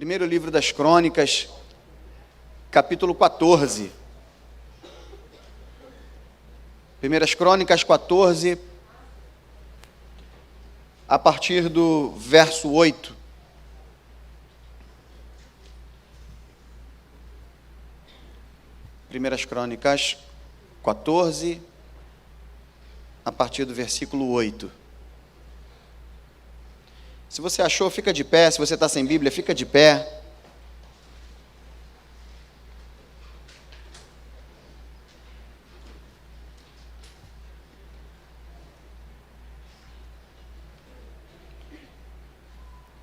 Primeiro livro das Crônicas, capítulo 14. Primeiras Crônicas 14, a partir do verso 8. Primeiras Crônicas 14, a partir do versículo 8. Se você achou, fica de pé. Se você está sem Bíblia, fica de pé.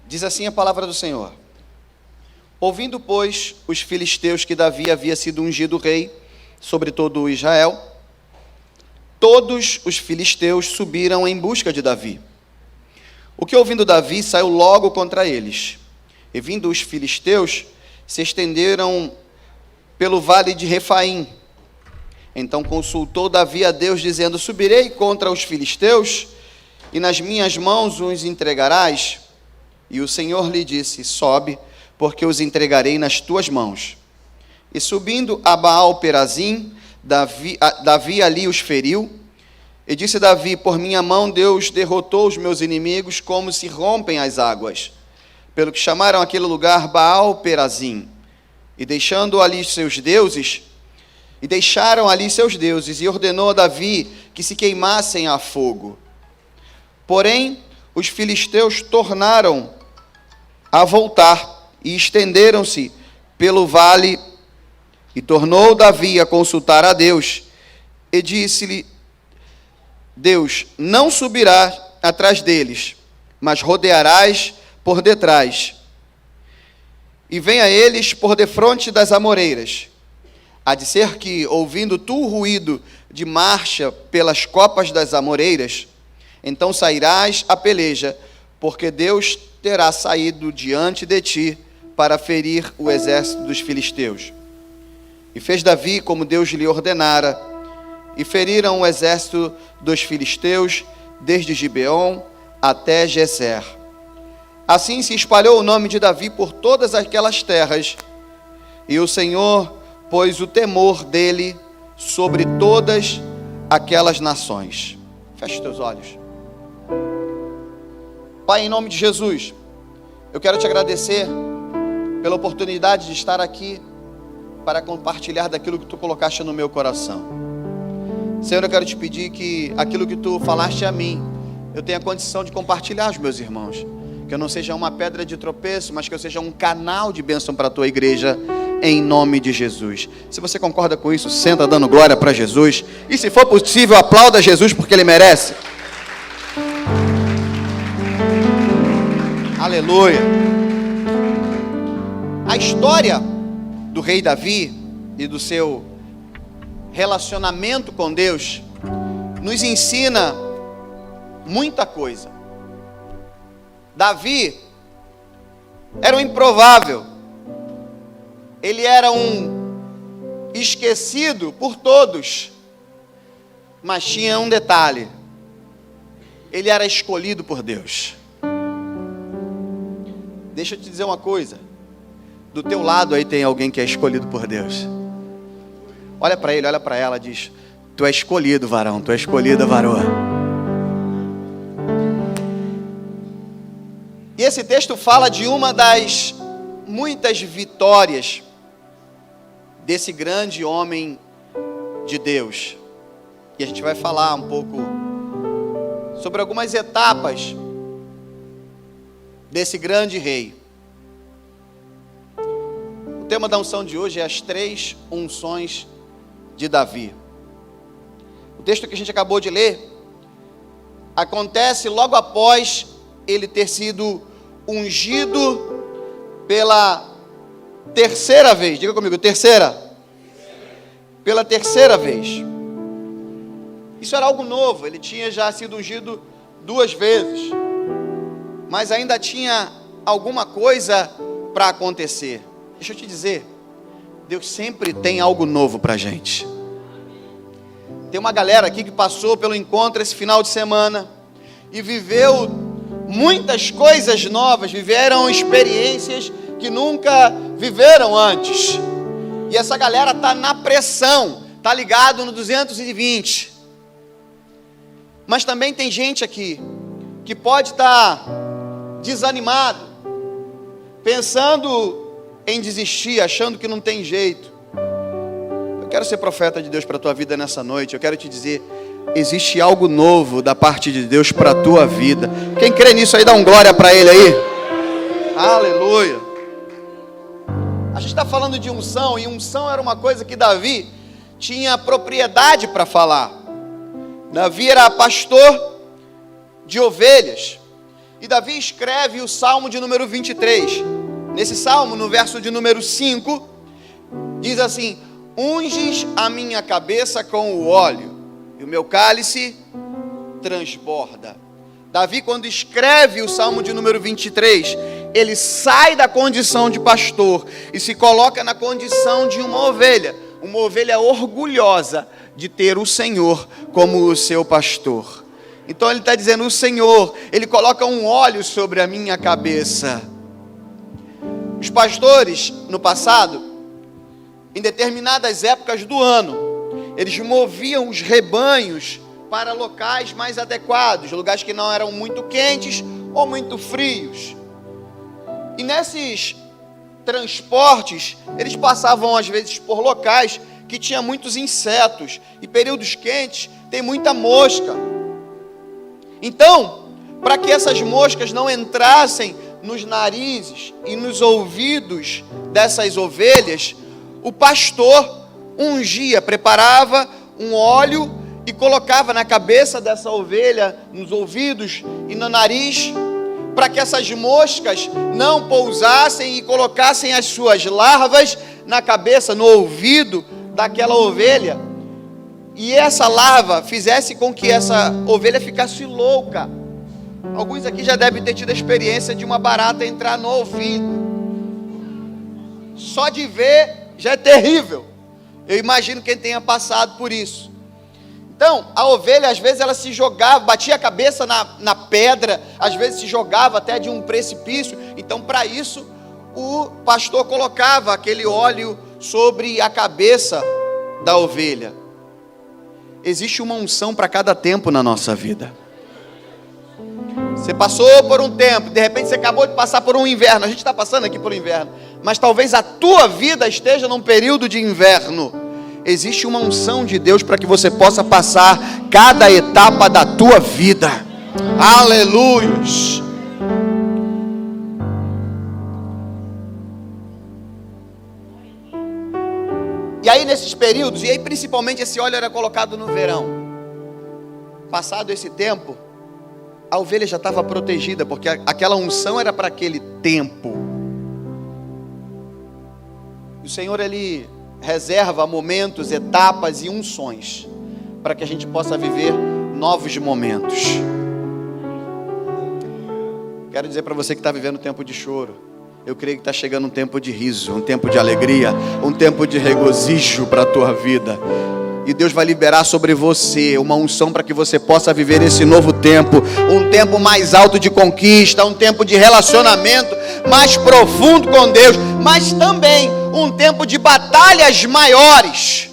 Diz assim a palavra do Senhor: ouvindo, pois, os filisteus que Davi havia sido ungido rei sobre todo o Israel, todos os filisteus subiram em busca de Davi. O que, ouvindo Davi, saiu logo contra eles. E vindo os filisteus, se estenderam pelo vale de Refaim. Então consultou Davi a Deus, dizendo: subirei contra os filisteus, e nas minhas mãos os entregarás? E o Senhor lhe disse: sobe, porque os entregarei nas tuas mãos. E subindo a Baal-Perazim, Davi ali os feriu. E disse Davi: por minha mão Deus derrotou os meus inimigos, como se rompem as águas. Pelo que chamaram aquele lugar Baal-Perazim. E deixaram ali seus deuses, e ordenou a Davi que se queimassem a fogo. Porém, os filisteus tornaram a voltar, e estenderam-se pelo vale, e tornou Davi a consultar a Deus, e disse-lhe Deus: não subirás atrás deles, mas rodearás por detrás, e venha eles por defronte das amoreiras. Há de ser que, ouvindo tu o ruído de marcha pelas copas das amoreiras, então sairás a peleja, porque Deus terá saído diante de ti para ferir o exército dos filisteus. E fez Davi como Deus lhe ordenara, e feriram o exército dos filisteus, desde Gibeon até Geser. Assim se espalhou o nome de Davi por todas aquelas terras, e o Senhor pôs o temor dele sobre todas aquelas nações. Feche os teus olhos. Pai, em nome de Jesus, eu quero te agradecer pela oportunidade de estar aqui para compartilhar daquilo que tu colocaste no meu coração. Senhor, eu quero te pedir que aquilo que tu falaste a mim, eu tenha condição de compartilhar aos meus irmãos. Que eu não seja uma pedra de tropeço, mas que eu seja um canal de bênção para a tua igreja, em nome de Jesus. Se você concorda com isso, senta dando glória para Jesus. E se for possível, aplauda Jesus porque Ele merece. Aleluia. A história do rei Davi e do seu relacionamento com Deus nos ensina muita coisa. Davi era um improvável. Ele era um esquecido por todos. Mas tinha um detalhe: ele era escolhido por Deus. Deixa eu te dizer uma coisa. Do teu lado aí tem alguém que é escolhido por Deus. Olha para ele, olha para ela, diz: tu é escolhido, varão, tu é escolhida, varoa. E esse texto fala de uma das muitas vitórias desse grande homem de Deus. E a gente vai falar um pouco sobre algumas etapas desse grande rei. O tema da unção de hoje é as 3 unções de Davi. O texto que a gente acabou de ler acontece logo após ele ter sido ungido pela terceira vez. Diga comigo, terceira. Pela terceira vez. Isso era algo novo. Ele tinha já sido ungido 2 vezes, mas ainda tinha alguma coisa para acontecer. Deixa eu te dizer, Deus sempre tem algo novo para a gente. Tem uma galera aqui que passou pelo encontro esse final de semana e viveu muitas coisas novas, viveram experiências que nunca viveram antes. E essa galera está na pressão, está ligado no 220. Mas também tem gente aqui que pode estar desanimado, pensando em desistir, achando que não tem jeito. Eu quero ser profeta de Deus para a tua vida nessa noite. Eu quero te dizer, existe algo novo da parte de Deus para a tua vida. Quem crê nisso aí, dá um glória para Ele aí. Aleluia. A gente está falando de unção, e unção era uma coisa que Davi tinha propriedade para falar. Davi era pastor de ovelhas, e Davi escreve o Salmo de número 23. Nesse Salmo, no verso de número 5, diz assim: unges a minha cabeça com o óleo, e o meu cálice transborda. Davi, quando escreve o Salmo de número 23, ele sai da condição de pastor e se coloca na condição de uma ovelha orgulhosa de ter o Senhor como o seu pastor. Então ele está dizendo, o Senhor, Ele coloca um óleo sobre a minha cabeça. Os pastores, no passado, em determinadas épocas do ano, eles moviam os rebanhos para locais mais adequados, lugares que não eram muito quentes ou muito frios. E nesses transportes, eles passavam às vezes por locais que tinha muitos insetos, e períodos quentes tem muita mosca. Então, para que essas moscas não entrassem nos narizes e nos ouvidos dessas ovelhas, o pastor ungia, preparava um óleo e colocava na cabeça dessa ovelha, nos ouvidos e no nariz, para que essas moscas não pousassem e colocassem as suas larvas na cabeça, no ouvido daquela ovelha, e essa larva fizesse com que essa ovelha ficasse louca. Alguns aqui já devem ter tido a experiência de uma barata entrar no ouvido. Só de ver já é terrível. Eu imagino quem tenha passado por isso. Então, a ovelha, às vezes, ela se jogava, batia a cabeça na pedra, às vezes se jogava até de um precipício. Então, para isso, o pastor colocava aquele óleo sobre a cabeça da ovelha. Existe uma unção para cada tempo na nossa vida. Você passou por um tempo, de repente você acabou de passar por um inverno. A gente está passando aqui por um inverno, mas talvez a tua vida esteja num período de inverno. Existe uma unção de Deus para que você possa passar cada etapa da tua vida. Aleluias. E aí nesses períodos, e aí principalmente esse óleo era colocado no verão. Passado esse tempo, a ovelha já estava protegida, porque aquela unção era para aquele tempo. O Senhor, Ele reserva momentos, etapas e unções para que a gente possa viver novos momentos. Quero dizer para você que está vivendo um tempo de choro, eu creio que está chegando um tempo de riso, um tempo de alegria, um tempo de regozijo para a tua vida. E Deus vai liberar sobre você uma unção para que você possa viver esse novo tempo, um tempo mais alto de conquista, um tempo de relacionamento mais profundo com Deus, mas também um tempo de batalhas maiores.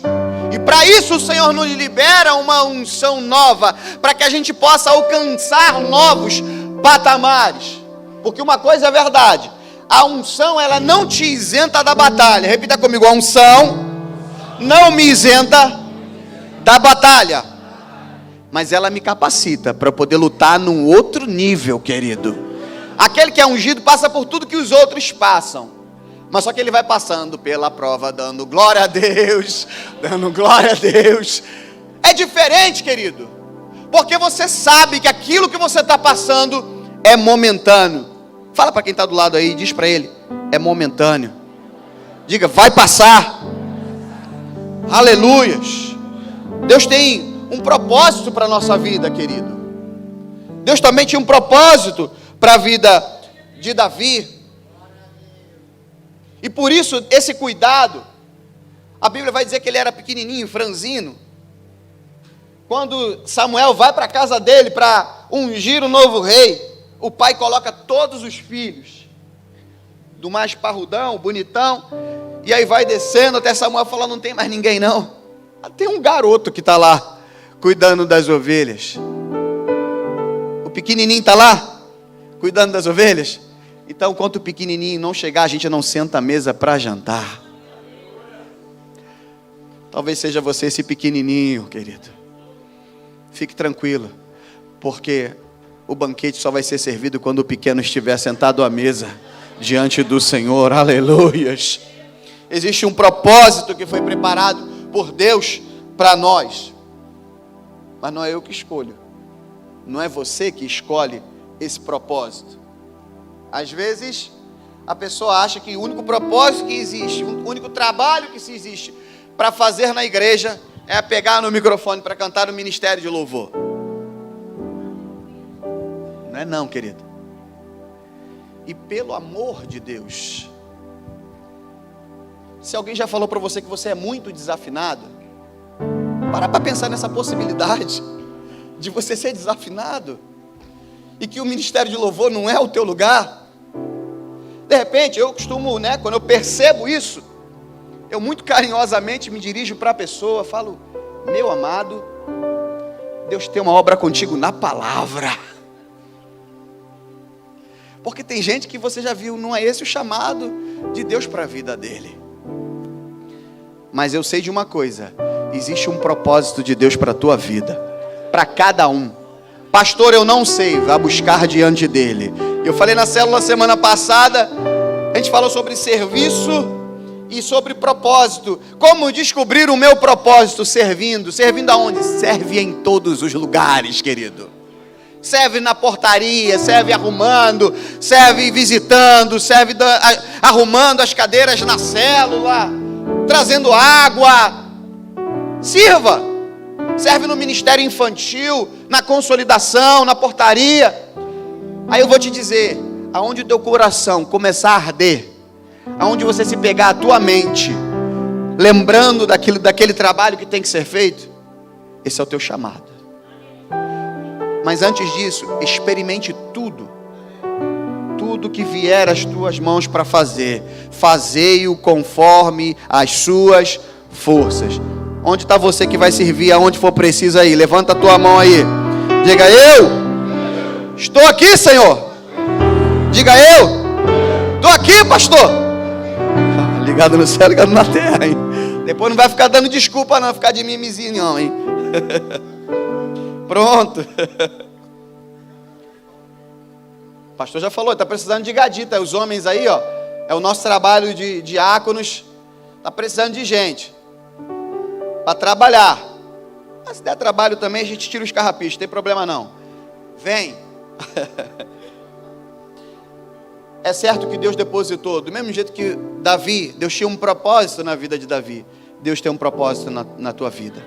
E para isso o Senhor nos libera uma unção nova, para que a gente possa alcançar novos patamares. Porque uma coisa é verdade, a unção, ela não te isenta da batalha. Repita comigo, a unção não me isenta da batalha, mas ela me capacita para poder lutar num outro nível, querido. Aquele que é ungido passa por tudo que os outros passam, mas só que ele vai passando pela prova, dando glória a Deus, dando glória a Deus. É diferente, querido, porque você sabe que aquilo que você está passando é momentâneo. Fala para quem está do lado aí, diz para ele, é momentâneo. Diga, vai passar. Aleluias. Deus tem um propósito para a nossa vida, querido. Deus também tinha um propósito para a vida de Davi. E por isso, esse cuidado, a Bíblia vai dizer que ele era pequenininho, franzino. Quando Samuel vai para a casa dele para ungir o novo rei, o pai coloca todos os filhos do mais parrudão, bonitão, e aí vai descendo até Samuel falar, não tem mais ninguém não. Tem um garoto que está lá, cuidando das ovelhas. O pequenininho está lá, cuidando das ovelhas. Então, enquanto o pequenininho não chegar, a gente não senta à mesa para jantar. Talvez seja você esse pequenininho, querido. Fique tranquilo, porque o banquete só vai ser servido quando o pequeno estiver sentado à mesa, diante do Senhor. Aleluias. Existe um propósito que foi preparado por Deus para nós. Mas não é eu que escolho. Não é você que escolhe esse propósito. Às vezes, a pessoa acha que o único propósito que existe, o único trabalho que se existe para fazer na igreja é pegar no microfone para cantar no ministério de louvor. Não é não, querido. E pelo amor de Deus, se alguém já falou para você que você é muito desafinado, para pensar nessa possibilidade de você ser desafinado e que o ministério de louvor não é o teu lugar. De repente, eu costumo, quando eu percebo isso, eu muito carinhosamente me dirijo para a pessoa, falo, meu amado, Deus tem uma obra contigo na palavra. Porque tem gente que você já viu, não é esse o chamado de Deus para a vida dele. Mas eu sei de uma coisa, existe um propósito de Deus para a tua vida, para cada um. Pastor, eu não sei, vá buscar diante dele. Eu falei na célula semana passada, a gente falou sobre serviço e sobre propósito. Como descobrir o meu propósito? Servindo aonde? Serve em todos os lugares, querido. Serve na portaria, serve arrumando, serve visitando, serve arrumando as cadeiras na célula, trazendo água. Sirva. Serve no ministério infantil, na consolidação, na portaria. Aí eu vou te dizer, aonde o teu coração começar a arder, aonde você se pegar a tua mente, lembrando daquele trabalho que tem que ser feito, esse é o teu chamado. Mas antes disso, experimente tudo que vier às tuas mãos para fazer, fazei-o conforme as suas forças. Onde está você que vai servir, aonde for preciso aí? Levanta a tua mão aí. Diga, eu estou aqui, Senhor. Diga, eu estou aqui, pastor. Ligado no céu, ligado na terra, hein? Depois não vai ficar dando desculpa não, ficar de mimizinho não, hein? Pronto. O pastor já falou, está precisando de gadita. Os homens aí, ó, é o nosso trabalho de diáconos. Está precisando de gente para trabalhar. Mas se der trabalho também, a gente tira os carrapichos, não tem problema não. Vem. É certo que Deus depositou, do mesmo jeito que Davi, Deus tinha um propósito na vida de Davi, Deus tem um propósito na tua vida.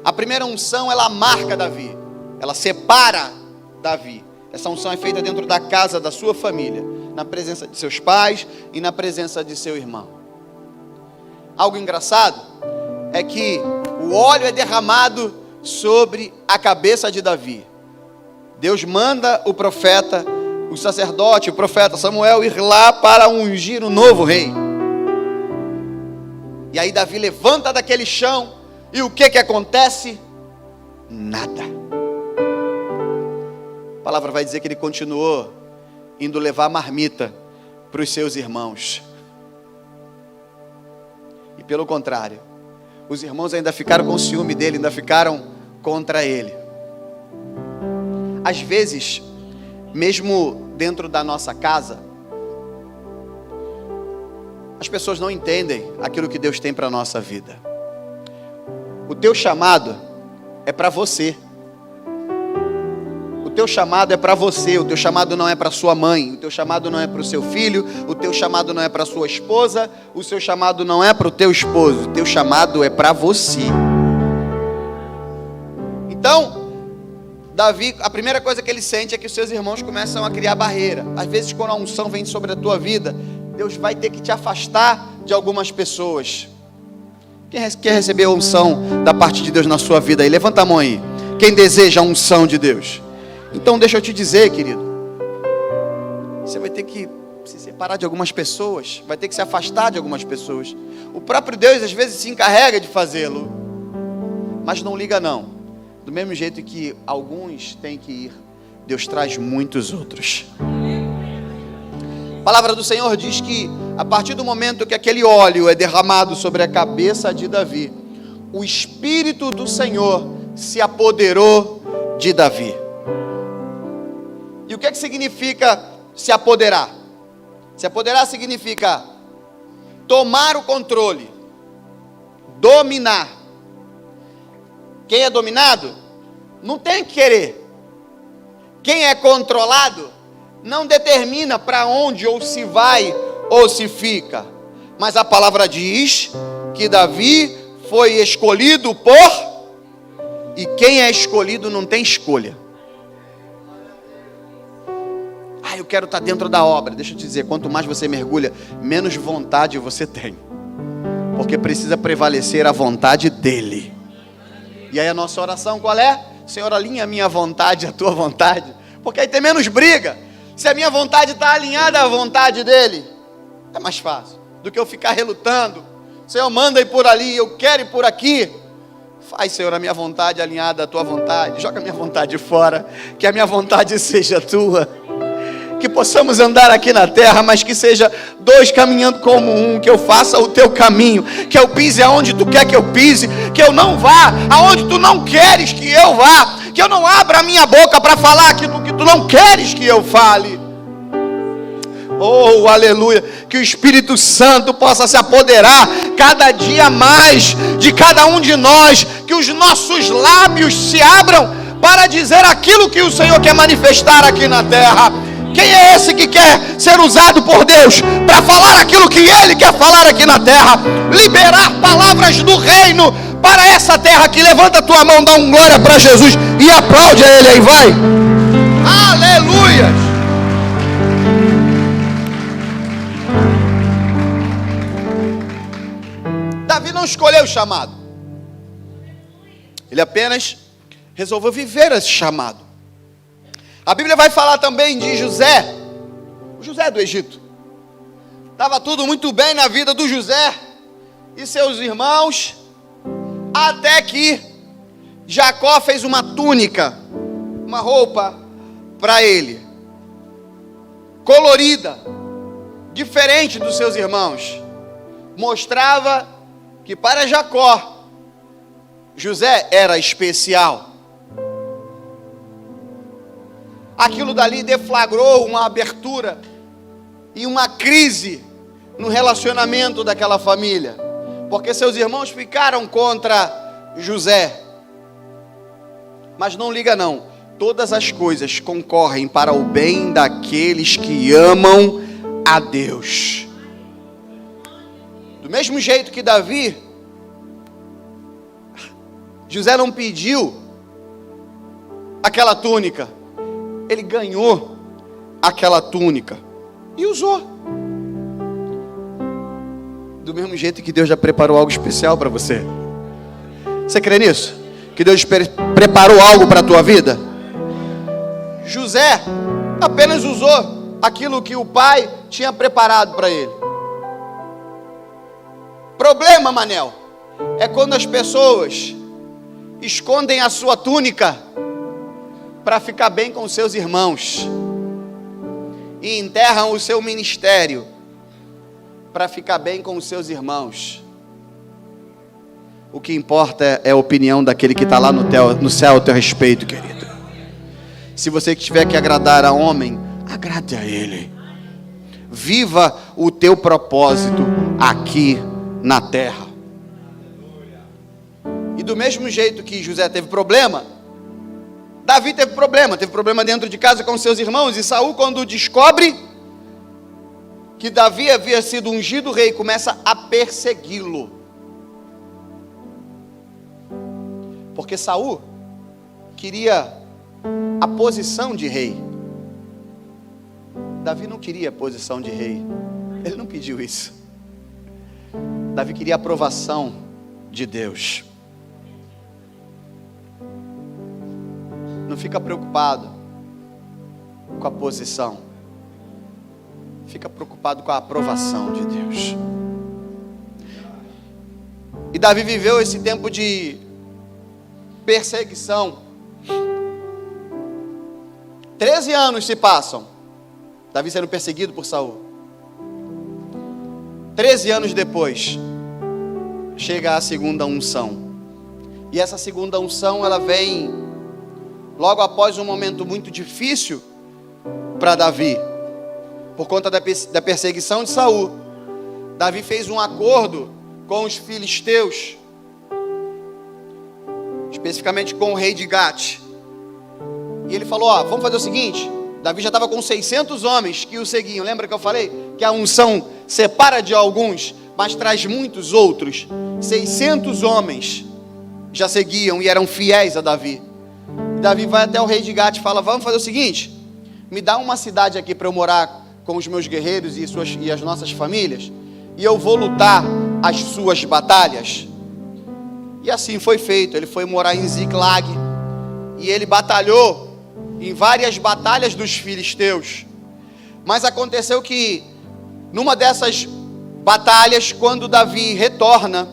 A primeira unção, ela marca Davi, ela separa Davi. Essa unção é feita dentro da casa da sua família, na presença de seus pais e na presença de seu irmão. Algo engraçado é que o óleo é derramado sobre a cabeça de Davi. Deus manda o profeta, o sacerdote, o profeta Samuel ir lá para ungir um novo rei. E aí Davi levanta daquele chão e o que acontece? Nada. A palavra vai dizer que ele continuou indo levar marmita para os seus irmãos. E pelo contrário, os irmãos ainda ficaram com ciúme dele, ainda ficaram contra ele. Às vezes, mesmo dentro da nossa casa, as pessoas não entendem aquilo que Deus tem para a nossa vida. O teu chamado é para você. O teu chamado é para você. O teu chamado não é para sua mãe. O teu chamado não é para o seu filho. O teu chamado não é para sua esposa. O seu chamado não é para o teu esposo. O teu chamado é para você. Então, Davi, a primeira coisa que ele sente é que os seus irmãos começam a criar barreira. Às vezes, quando a unção vem sobre a tua vida, Deus vai ter que te afastar de algumas pessoas. Quem quer receber a unção da parte de Deus na sua vida aí? Levanta a mão aí. Quem deseja a unção de Deus? Então deixa eu te dizer, querido, você vai ter que se separar. separar de algumas pessoas, vai ter que se afastar de algumas pessoas. O próprio Deus às vezes se encarrega de fazê-lo, mas não liga não. Do mesmo jeito que alguns têm que ir, Deus traz muitos outros. A palavra do Senhor diz que a partir do momento que aquele óleo é derramado sobre a cabeça de Davi, o Espírito do Senhor se apoderou de Davi. E o que significa se apoderar? Se apoderar significa tomar o controle, dominar. Quem é dominado não tem que querer. Quem é controlado não determina para onde ou se vai ou se fica. Mas a palavra diz que Davi foi escolhido por... E quem é escolhido não tem escolha. Eu quero estar dentro da obra. Deixa eu te dizer, quanto mais você mergulha, menos vontade você tem. Porque precisa prevalecer a vontade dEle. E aí a nossa oração qual é? Senhor, alinha a minha vontade, a tua vontade. Porque aí tem menos briga. Se a minha vontade está alinhada à vontade dEle, é mais fácil do que eu ficar relutando. Senhor, manda ir por ali, eu quero ir por aqui. Faz, Senhor, a minha vontade alinhada à tua vontade. Joga a minha vontade fora. Que a minha vontade seja tua. Que possamos andar aqui na terra, mas que seja dois caminhando como um. Que eu faça o teu caminho. Que eu pise aonde tu quer que eu pise. Que eu não vá aonde tu não queres que eu vá. Que eu não abra a minha boca para falar aquilo que tu não queres que eu fale. Oh, aleluia. Que o Espírito Santo possa se apoderar cada dia mais de cada um de nós. Que os nossos lábios se abram para dizer aquilo que o Senhor quer manifestar aqui na terra. Quem é esse que quer ser usado por Deus para falar aquilo que Ele quer falar aqui na terra? Liberar palavras do reino para essa terra. Que levanta a tua mão, dá um glória para Jesus e aplaude a Ele aí, vai. Aleluia. Davi não escolheu o chamado. Ele apenas resolveu viver esse chamado. A Bíblia vai falar também de José, o José do Egito. Estava tudo muito bem na vida do José e seus irmãos, até que Jacó fez uma túnica, uma roupa para ele, colorida, diferente dos seus irmãos. Mostrava que para Jacó, José era especial. Aquilo dali deflagrou uma abertura e uma crise no relacionamento daquela família, porque seus irmãos ficaram contra José. Mas não liga não, todas as coisas concorrem para o bem daqueles que amam a Deus. Do mesmo jeito que Davi, José não pediu aquela túnica, ele ganhou aquela túnica e usou. Do mesmo jeito que Deus já preparou algo especial para você. Você crê nisso? Que Deus preparou algo para a tua vida? José apenas usou aquilo que o pai tinha preparado para ele. Problema, Manel, é quando as pessoas escondem a sua túnica para ficar bem com seus irmãos e enterram o seu ministério para ficar bem com os seus irmãos. O que importa é a opinião daquele que está lá no céu a teu respeito, querido. Se você tiver que agradar a homem, agrade a ele. Viva o teu propósito aqui na terra. E do mesmo jeito que José teve problema, Davi teve problema dentro de casa com seus irmãos. E Saul, quando descobre que Davi havia sido ungido rei, começa a persegui-lo. Porque Saul queria a posição de rei. Davi não queria a posição de rei. Ele não pediu isso. Davi queria a aprovação de Deus. Não fica preocupado com a posição. fica preocupado com a aprovação de Deus. E Davi viveu esse tempo de perseguição. 13 anos se passam, Davi sendo perseguido por Saul. 13 anos depois, chega a segunda unção. E essa segunda unção, ela vem logo após um momento muito difícil para Davi, por conta da perseguição de Saul. Davi fez um acordo com os filisteus, especificamente com o rei de Gate. E ele falou, vamos fazer o seguinte. Davi já estava com 600 homens que o seguiam. Lembra que eu falei que a unção separa de alguns, mas traz muitos outros? 600 homens já seguiam e eram fiéis a Davi. Davi vai até o rei de Gate e fala, vamos fazer o seguinte, me dá uma cidade aqui para eu morar com os meus guerreiros e as nossas famílias, e eu vou lutar as suas batalhas. E assim foi feito. Ele foi morar em Ziklag, e ele batalhou em várias batalhas dos filisteus. Mas aconteceu que numa dessas batalhas, quando Davi retorna,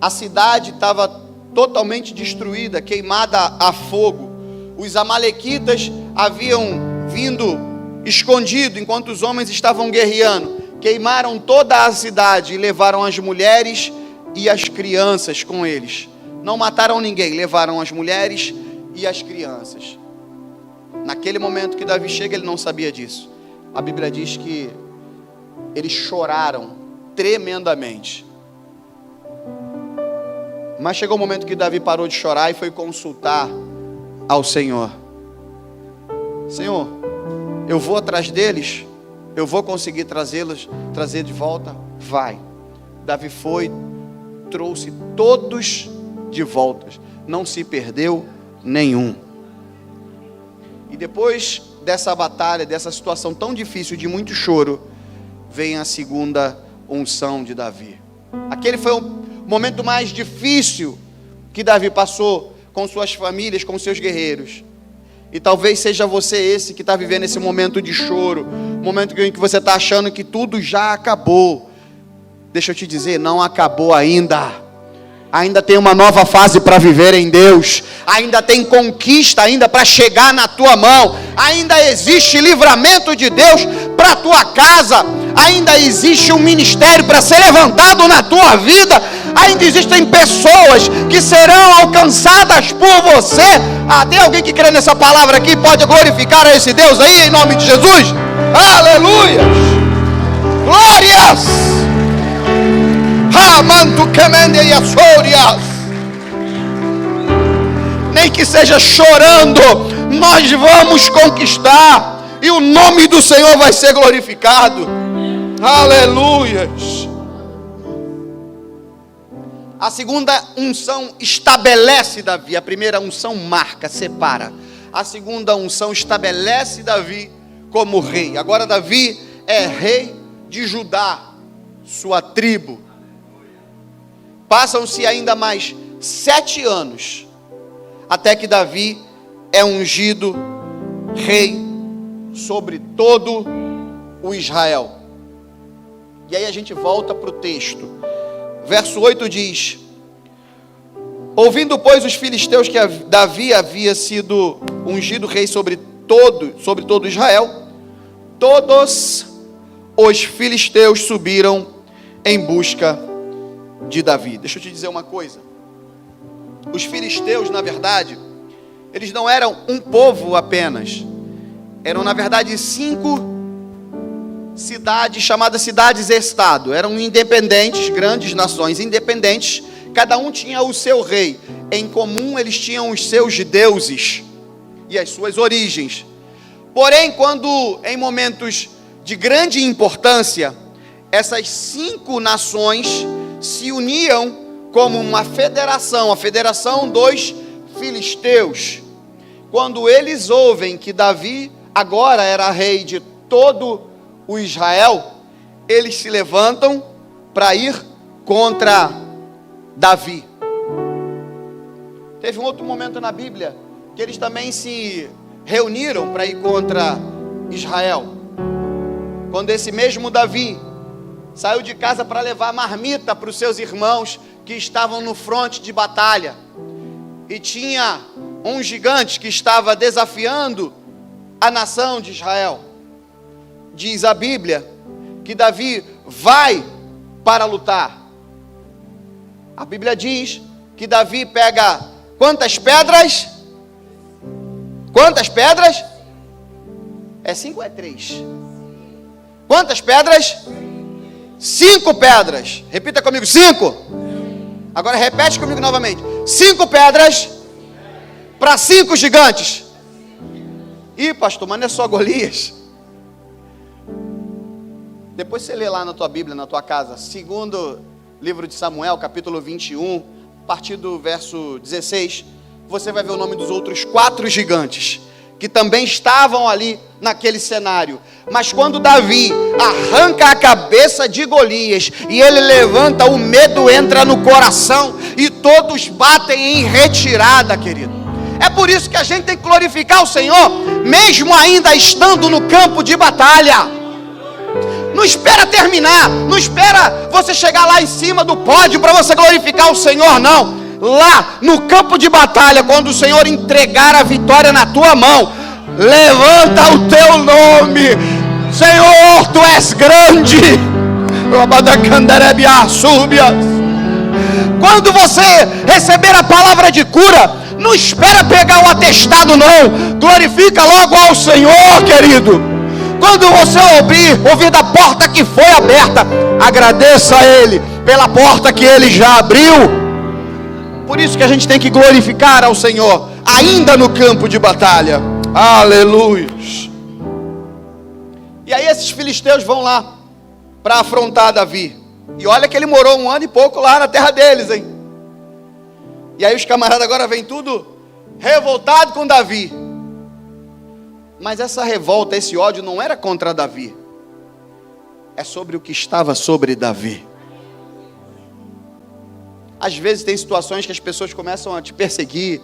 a cidade estava totalmente destruída, queimada a fogo. Os amalequitas haviam vindo escondido enquanto os homens estavam guerreando. Queimaram toda a cidade e levaram as mulheres e as crianças com eles. Não mataram ninguém, levaram as mulheres e as crianças. Naquele momento que Davi chega, ele não sabia disso. A Bíblia diz que eles choraram tremendamente. Mas chegou o momento que Davi parou de chorar e foi consultar ao Senhor. Senhor, eu vou atrás deles? Eu vou conseguir trazer de volta? Vai. Davi foi, trouxe todos de volta. Não se perdeu nenhum. E depois dessa batalha, dessa situação tão difícil, de muito choro, vem a segunda unção de Davi. Aquele foi o momento mais difícil que Davi passou com suas famílias, com seus guerreiros. E talvez seja você esse que está vivendo esse momento de choro, momento em que você está achando que tudo já acabou. Deixa eu te dizer, não acabou ainda. Ainda tem uma nova fase para viver em Deus. Ainda tem conquista ainda para chegar na tua mão. Ainda existe livramento de Deus para a tua casa. Ainda existe um ministério para ser levantado na tua vida. Ainda existem pessoas que serão alcançadas por você. Tem alguém que crê nessa palavra aqui? Pode glorificar a esse Deus aí em nome de Jesus? Aleluia! Glórias! Nem que seja chorando, nós vamos conquistar, e o nome do Senhor vai ser glorificado. Aleluias. A segunda unção estabelece Davi. A primeira unção marca, separa. A segunda unção estabelece Davi como rei. Agora Davi é rei de Judá, sua tribo. Passam-se ainda mais 7 anos, até que Davi é ungido rei sobre todo o Israel. E aí a gente volta para o texto. Verso 8 diz: ouvindo, pois, os filisteus que Davi havia sido ungido rei sobre todo Israel, todos os filisteus subiram em busca de Davi. Deixa eu te dizer uma coisa. Os filisteus, na verdade, eles não eram um povo apenas. Eram, na verdade, 5 cidades, chamadas cidades-estado. Eram independentes, grandes nações independentes. Cada um tinha o seu rei. Em comum, eles tinham os seus deuses e as suas origens. Porém, quando em momentos de grande importância, essas 5 nações se uniam como uma federação, a federação dos filisteus. Quando eles ouvem que Davi agora era rei de todo o Israel, eles se levantam para ir contra Davi. Teve um outro momento na Bíblia que eles também se reuniram para ir contra Israel. quando esse mesmo Davi saiu de casa para levar marmita para os seus irmãos que estavam no fronte de batalha, e tinha um gigante que estava desafiando a nação de Israel. Diz a Bíblia que Davi vai para lutar. A Bíblia diz que Davi pega quantas pedras? Quantas pedras? É 5 ou é 3? Quantas pedras? 5 pedras. Repita comigo, 5. Agora repete comigo novamente. 5 pedras para 5 gigantes. Ih, pastor, mas não é só Golias. Depois você lê lá na tua Bíblia, na tua casa, segundo livro de Samuel, capítulo 21, a partir do verso 16, você vai ver o nome dos outros 4 gigantes que também estavam ali naquele cenário. Mas quando Davi arranca a cabeça de Golias e ele levanta, o medo entra no coração e todos batem em retirada, querido. É por isso que a gente tem que glorificar o Senhor, mesmo ainda estando no campo de batalha. Não espera terminar, não espera você chegar lá em cima do pódio para você glorificar o Senhor, não. Lá no campo de batalha, quando o Senhor entregar a vitória na tua mão, levanta o teu nome. Senhor, tu és grande. Quando você receber a palavra de cura, não espera pegar o atestado, não. Glorifica logo ao Senhor, querido. Quando você ouvir da porta que foi aberta, agradeça a Ele pela porta que Ele já abriu. Por isso que a gente tem que glorificar ao Senhor, ainda no campo de batalha. Aleluia. E aí esses filisteus vão lá para afrontar Davi. E olha que ele morou 1 ano e pouco lá na terra deles, hein? E aí os camaradas agora vêm tudo revoltado com Davi. Mas essa revolta, esse ódio não era contra Davi. É sobre o que estava sobre Davi. Às vezes tem situações que as pessoas começam a te perseguir,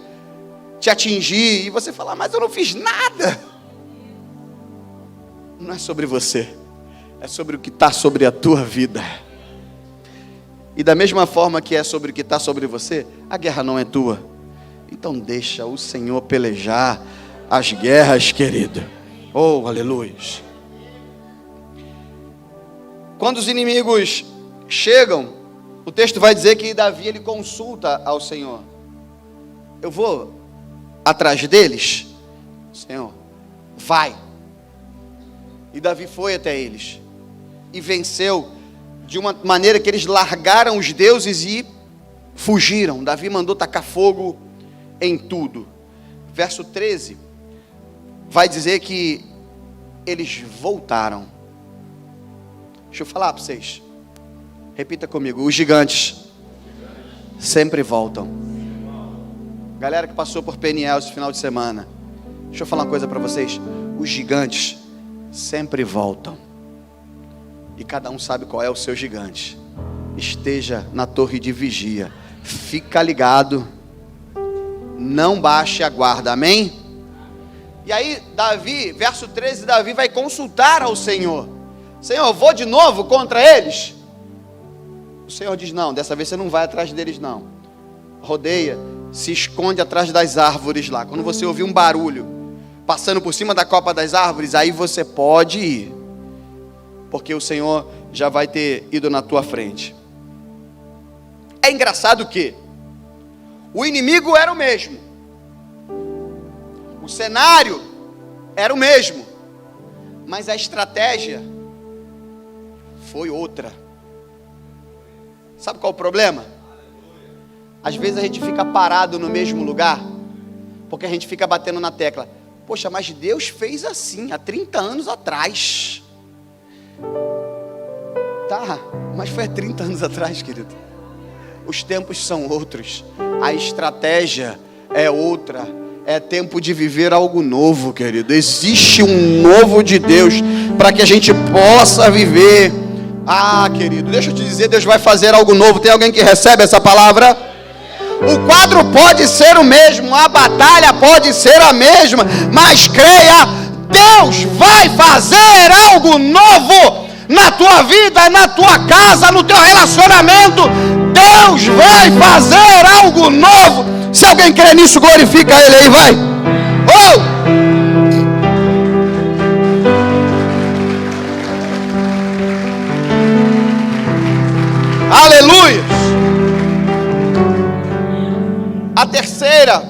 te atingir, e você fala, mas eu não fiz nada. Não é sobre você, é sobre o que está sobre a tua vida. E da mesma forma que é sobre o que está sobre você, a guerra não é tua. Então deixa o Senhor pelejar as guerras, querido. Oh, aleluia. Quando os inimigos chegam, o texto vai dizer que Davi, ele consulta ao Senhor. Eu vou atrás deles? Senhor, vai. E Davi foi até eles e venceu de uma maneira que eles largaram os deuses e fugiram. Davi mandou tacar fogo em tudo. Verso 13 vai dizer que eles voltaram. Deixa eu falar para vocês. Repita comigo, os gigantes sempre voltam. Galera que passou por Peniel esse final de semana, deixa eu falar uma coisa para vocês. Os gigantes sempre voltam. E cada um sabe qual é o seu gigante. Esteja na torre de vigia. Fica ligado. Não baixe a guarda, amém? E aí Davi, verso 13, Davi vai consultar ao Senhor. Senhor, eu vou de novo contra eles? O Senhor diz, não, dessa vez você não vai atrás deles não. Rodeia, se esconde atrás das árvores lá. Quando você ouvir um barulho passando por cima da copa das árvores, aí você pode ir, porque o Senhor já vai ter ido na tua frente. É engraçado que o inimigo era o mesmo, o cenário era o mesmo, mas a estratégia foi outra. Sabe qual é o problema? Às vezes a gente fica parado no mesmo lugar, porque a gente fica batendo na tecla. Poxa, mas Deus fez assim, há 30 anos atrás. Tá, mas foi há 30 anos atrás, querido. Os tempos são outros, a estratégia é outra. É tempo de viver algo novo, querido. Existe um novo de Deus, para que a gente possa viver. Ah, querido, deixa eu te dizer, Deus vai fazer algo novo. Tem alguém que recebe essa palavra? O quadro pode ser o mesmo, a batalha pode ser a mesma, mas creia, Deus vai fazer algo novo na tua vida, na tua casa, no teu relacionamento. Deus vai fazer algo novo. Se alguém crê nisso, glorifica Ele aí, vai. Oh! Aleluia! A terceira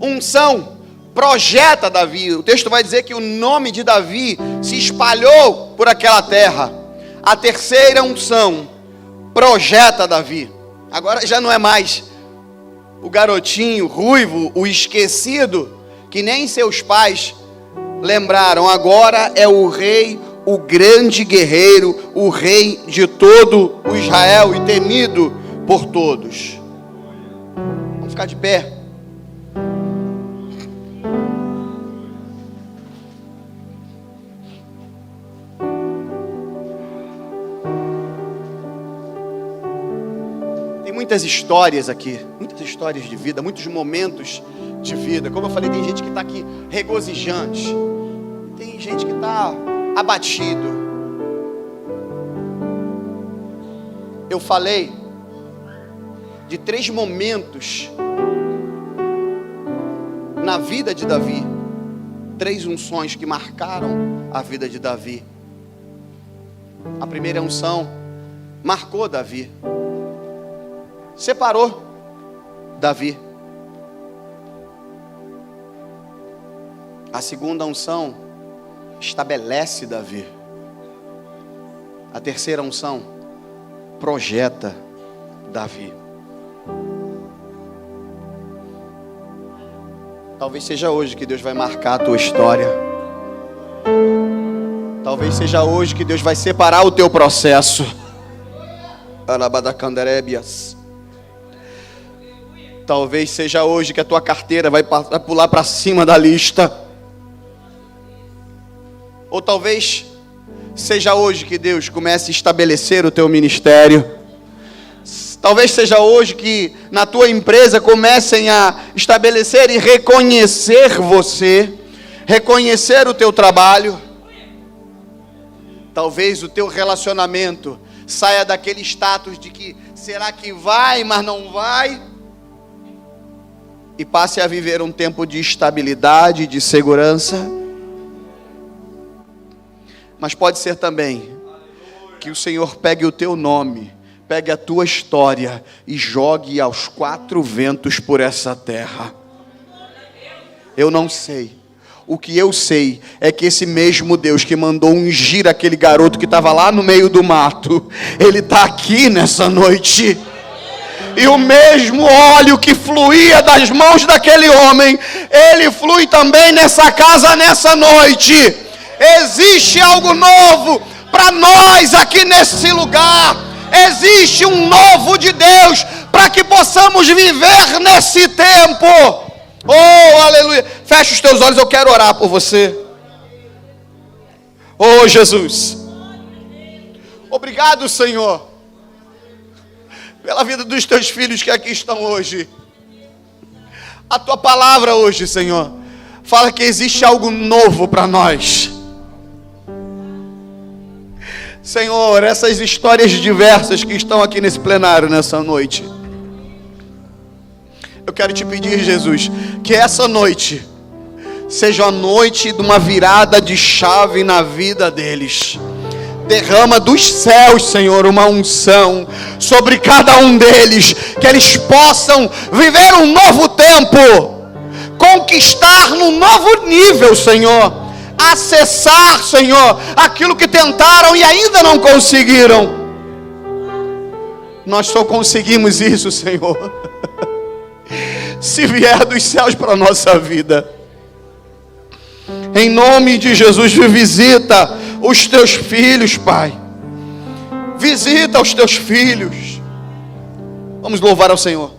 unção projeta Davi. O texto vai dizer que o nome de Davi se espalhou por aquela terra. A terceira unção projeta Davi. Agora já não é mais o garotinho ruivo, o esquecido, que nem seus pais lembraram. Agora é o rei, o grande guerreiro, o rei de todo o Israel e temido por todos. Vamos ficar de pé. Tem muitas histórias aqui, muitas histórias de vida, muitos momentos de vida. Como eu falei, tem gente que está aqui regozijante, tem gente que está abatido. Eu falei de 3 momentos na vida de Davi, 3 unções que marcaram a vida de Davi. A primeira unção marcou Davi, separou Davi. A segunda unção estabelece Davi. A terceira unção projeta Davi. Talvez seja hoje que Deus vai marcar a tua história. Talvez seja hoje que Deus vai separar o teu processo. Alabadacanderébias. Talvez seja hoje que a tua carteira vai pular para cima da lista. Ou talvez seja hoje que Deus comece a estabelecer o teu ministério. Talvez seja hoje que na tua empresa comecem a estabelecer e reconhecer você, reconhecer o teu trabalho. Talvez o teu relacionamento saia daquele status de que será que vai, mas não vai, e passe a viver um tempo de estabilidade, de segurança. Mas pode ser também que o Senhor pegue o teu nome, pegue a tua história e jogue aos 4 ventos por essa terra. Eu não sei. O que eu sei é que esse mesmo Deus que mandou ungir aquele garoto que estava lá no meio do mato, Ele está aqui nessa noite. E o mesmo óleo que fluía das mãos daquele homem, ele flui também nessa casa nessa noite. Existe algo novo para nós aqui nesse lugar. Existe um novo de Deus para que possamos viver nesse tempo. Oh, aleluia. Fecha os teus olhos, eu quero orar por você. Oh, Jesus. Obrigado, Senhor, pela vida dos teus filhos que aqui estão hoje. A tua palavra hoje, Senhor, fala que existe algo novo para nós. Senhor, essas histórias diversas que estão aqui nesse plenário nessa noite, eu quero te pedir, Jesus, que essa noite seja a noite de uma virada de chave na vida deles. Derrama dos céus, Senhor, uma unção sobre cada um deles, que eles possam viver um novo tempo, conquistar num novo nível, Senhor, acessar, Senhor, aquilo que tentaram e ainda não conseguiram. Nós só conseguimos isso, Senhor, se vier dos céus para a nossa vida. Em nome de Jesus, visita os teus filhos, Pai. Visita os teus filhos. Vamos louvar ao Senhor.